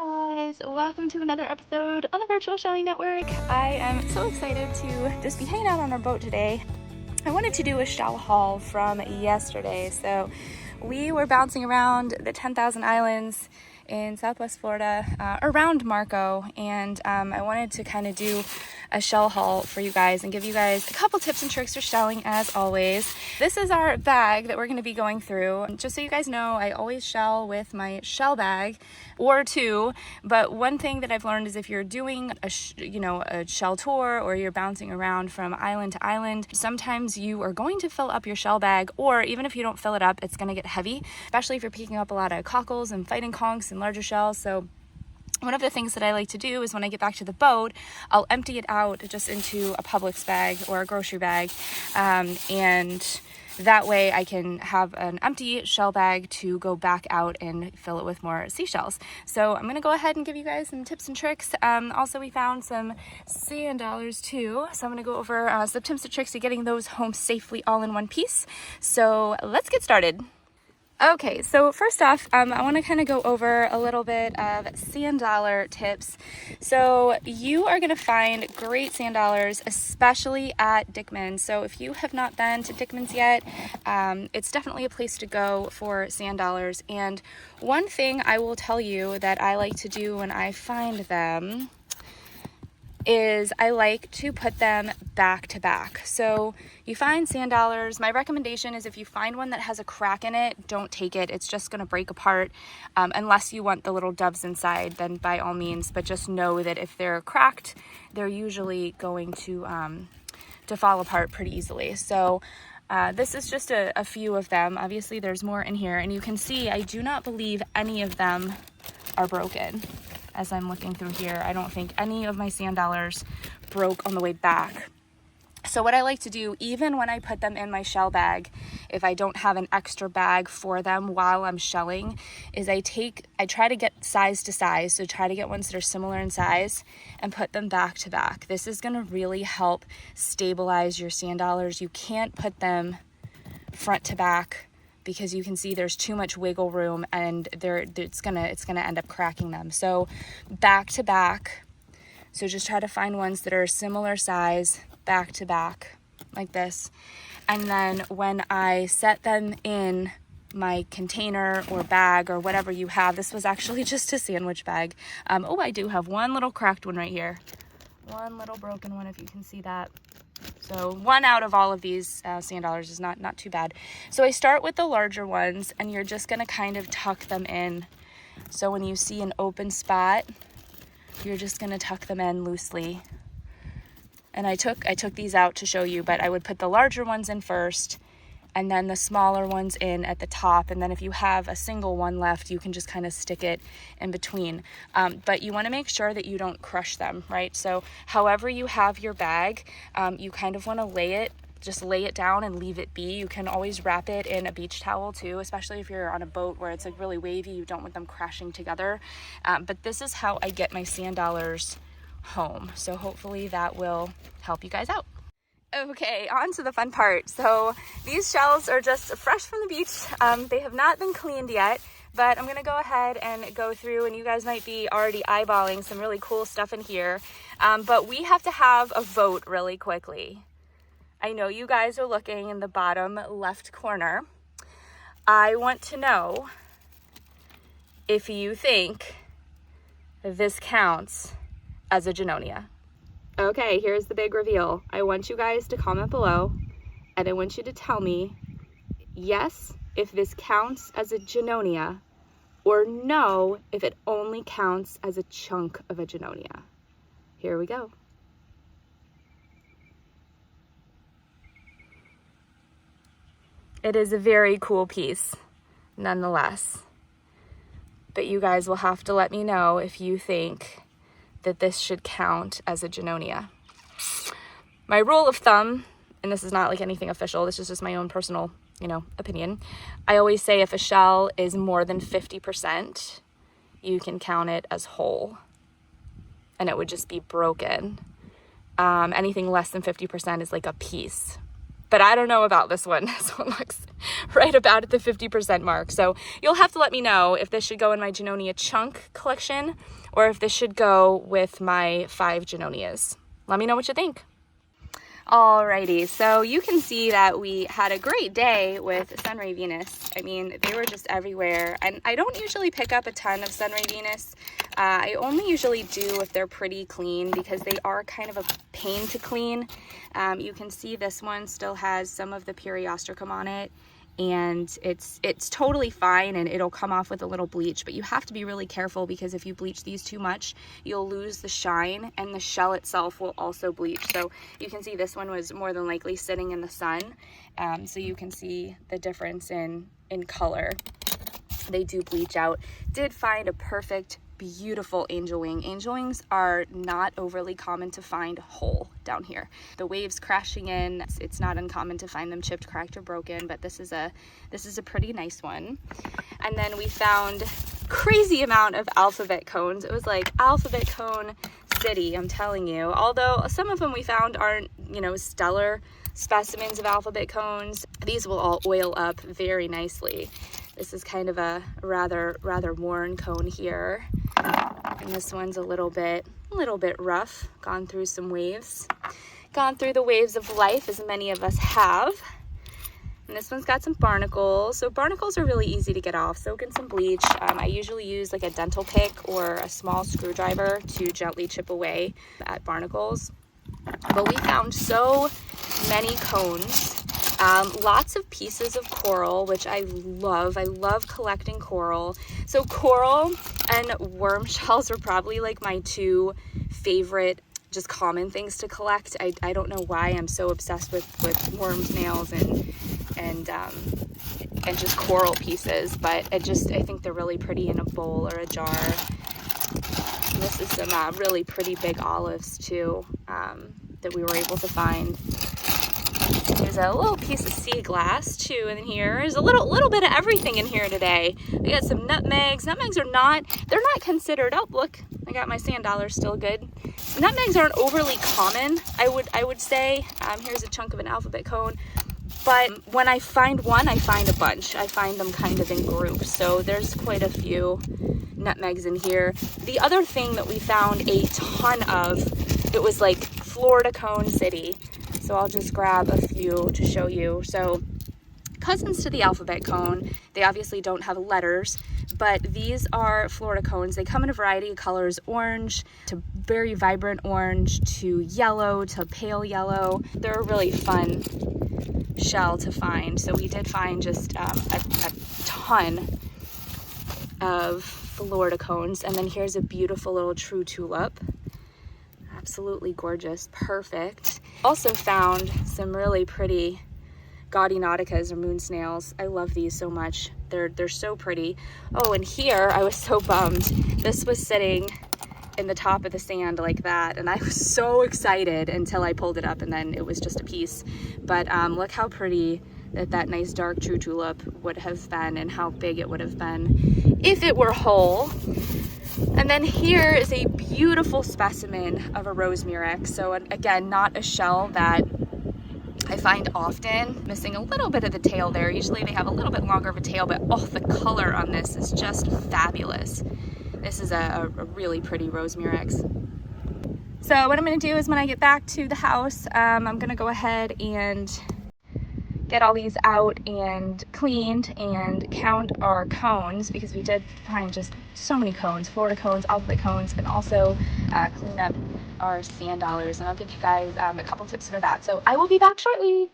Guys, welcome to another episode on the Virtual Shelling Network. I am so excited to just be hanging out on our boat today. I wanted to do a shell haul from yesterday. So we were bouncing around the 10,000 islands in Southwest Florida, around Marco, and I wanted to kind of do a shell haul for you guys and give you guys a couple tips and tricks for shelling as always. This is our bag that we're going to be going through. Just so you guys know, I always shell with my shell bag or two, but one thing that I've learned is if you're doing a shell tour or you're bouncing around from island to island, sometimes you are going to fill up your shell bag, or even if you don't fill it up, it's going to get heavy, especially if you're picking up a lot of cockles and fighting conchs and larger shells. So one of the things that I like to do is when I get back to the boat, I'll empty it out just into a Publix bag or a grocery bag, and that way I can have an empty shell bag to go back out and fill it with more seashells. So I'm going to go ahead and give you guys some tips and tricks. Also, we found some sand dollars too, so I'm going to go over some tips and tricks to getting those home safely all in one piece. So let's get started. Okay, so first off, I want to kind of go over a little bit of sand dollar tips. So you are going to find great sand dollars, especially at Dickman's. So if you have not been to Dickman's yet, it's definitely a place to go for sand dollars. And one thing I will tell you that I like to do when I find them is I like to put them back to back. So you find sand dollars. My recommendation is if you find one that has a crack in it, don't take it. It's just going to break apart unless you want the little doves inside, then by all means. But just know that if they're cracked, they're usually going to fall apart pretty easily. So this is just a few of them. Obviously there's more in here, and you can see I do not believe any of them are broken. As I'm looking through here, I don't think any of my sand dollars broke on the way back. So what I like to do, even when I put them in my shell bag, if I don't have an extra bag for them while I'm shelling, is I try to get size to size, so try to get ones that are similar in size and put them back to back. This is going to really help stabilize your sand dollars. You can't put them front to back, because you can see there's too much wiggle room and it's gonna end up cracking them. So back to back. So just try to find ones that are similar size, back to back like this. And then when I set them in my container or bag or whatever you have, this was actually just a sandwich bag. I do have one little cracked one right here. One little broken one, if you can see that. So one out of all of these sand dollars is not too bad. So I start with the larger ones, and you're just going to kind of tuck them in. So when you see an open spot, you're just going to tuck them in loosely. And I took these out to show you, but I would put the larger ones in first, and then the smaller ones in at the top. And then if you have a single one left, you can just kind of stick it in between. But you want to make sure that you don't crush them, right? So however you have your bag, you kind of want to just lay it down and leave it be. You can always wrap it in a beach towel too, especially if you're on a boat where it's like really wavy. You don't want them crashing together. But this is how I get my sand dollars home. So hopefully that will help you guys out. Okay, on to the fun part. So these shells are just fresh from the beach. They have not been cleaned yet, but I'm gonna go ahead and go through, and you guys might be already eyeballing some really cool stuff in here. But we have to have a vote really quickly. I know you guys are looking in the bottom left corner. I want to know if you think this counts as a Jania. Okay, here's the big reveal. I want you guys to comment below, and I want you to tell me, yes, if this counts as a Jania, or no, if it only counts as a chunk of a Jania. Here we go. It is a very cool piece, nonetheless. But you guys will have to let me know if you think that this should count as a Jania. My rule of thumb, and this is not like anything official, this is just my own personal, opinion. I always say if a shell is more than 50%, you can count it as whole, and it would just be broken. Anything less than 50% is like a piece. But I don't know about this one. This one looks right about at the 50% mark. So you'll have to let me know if this should go in my Jania chunk collection or if this should go with my 5 Janonias. Let me know what you think. Alrighty, so you can see that we had a great day with Sunray Venus. I mean, they were just everywhere, and I don't usually pick up a ton of Sunray Venus. I only usually do if they're pretty clean because they are kind of a pain to clean. You can see this one still has some of the periostracum on it, and it's totally fine, and it'll come off with a little bleach, but you have to be really careful because if you bleach these too much, you'll lose the shine, and the shell itself will also bleach. So you can see this one was more than likely sitting in the sun, so you can see the difference in color. They do bleach out. Did find a perfect, beautiful angel wing. Angel wings are not overly common to find whole down here. The waves crashing in, it's not uncommon to find them chipped, cracked, or broken, but this is a pretty nice one. And then we found crazy amount of alphabet cones. It was like alphabet cone city, I'm telling you. Although some of them we found aren't, stellar specimens of alphabet cones. These will all oil up very nicely. This is kind of a rather worn cone here. And this one's a little bit rough, gone through some waves. Gone through the waves of life, as many of us have. And this one's got some barnacles. So barnacles are really easy to get off. Soak in some bleach. I usually use like a dental pick or a small screwdriver to gently chip away at barnacles. But we found so many cones. Lots of pieces of coral, which I love. I love collecting coral. So coral and worm shells are probably like my 2 favorite just common things to collect. I don't know why I'm so obsessed with worm snails and just coral pieces, but I think they're really pretty in a bowl or a jar. And this is some really pretty big olives too, that we were able to find. There's a little piece of sea glass too in here. There's a little bit of everything in here today. We got some nutmegs. Nutmegs they're not considered, oh look, I got my sand dollars still good. Nutmegs aren't overly common, I would say. Here's a chunk of an alphabet cone. But when I find one, I find a bunch. I find them kind of in groups. So there's quite a few nutmegs in here. The other thing that we found a ton of, it was like Florida Cone City. So I'll just grab a few to show you. So cousins to the alphabet cone, they obviously don't have letters, but these are Florida cones. They come in a variety of colors, orange to very vibrant orange to yellow to pale yellow. They're a really fun shell to find. So we did find just a ton of Florida cones. And then here's a beautiful little true tulip. Absolutely gorgeous, perfect. Also found some really pretty gaudy nauticas or moon snails. I love these so much. They're so pretty. Oh, and here I was so bummed. This was sitting in the top of the sand like that, and I was so excited until I pulled it up, and then it was just a piece. But look how pretty that nice dark true tulip would have been, and how big it would have been if it were whole. And then here is a beautiful specimen of a rose murex. So again, not a shell that I find often, missing a little bit of the tail there. Usually they have a little bit longer of a tail, but oh, the color on this is just fabulous. This is a really pretty rose murex. So what I'm gonna do is when I get back to the house, I'm gonna go ahead and get all these out and cleaned and count our cones, because we did find just so many cones, Florida cones, alphabet cones, and also clean up our sand dollars. And I'll give you guys a couple tips for that. So I will be back shortly.